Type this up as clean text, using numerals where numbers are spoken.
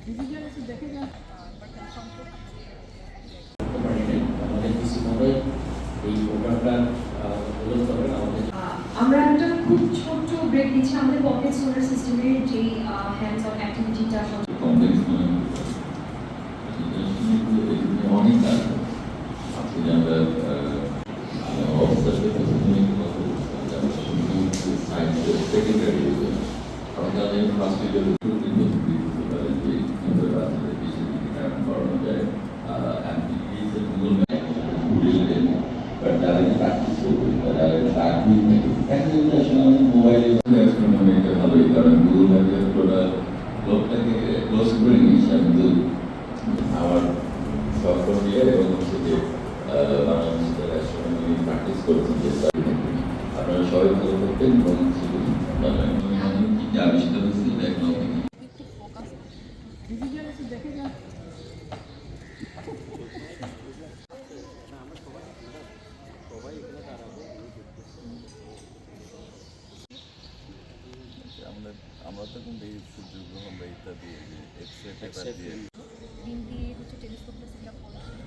আমরা একটা খুব ছোট ব্রেক দিচ্ছি আমাদের পকেট সোলার সিস্টেমের যে হ্যান্ডস অন অ্যাক্টিভিটিটা অনেক কাজ আছে আমরা অবস্থাকে সেকেন্ডারি আমাদের ফার্স্ট ইয়ারের যে কীভাবে বাচ্চাদের বেশি কারণ করানো যায় মোবাইলে ভালোই কারণ গুগল ম্যাপের পুরোটা লোকটাকে ক্লোজ করে নিয়েছি আমি তো আমার সহকর্মী এবং হচ্ছে যে বাংলাদেশের একসঙ্গে প্র্যাকটিস করছি যে আপনারা সবাই ভালো থাকবেন এবং কি আবিষ্কার হচ্ছে এটা এখন আমরা তো কিন্তু এই সূর্যগ্রহণ বা ইত্যাদি এক্স রে পেপার দিয়ে দিন দিয়ে হচ্ছে টেলিস্কোপটা সেট আপ করেছি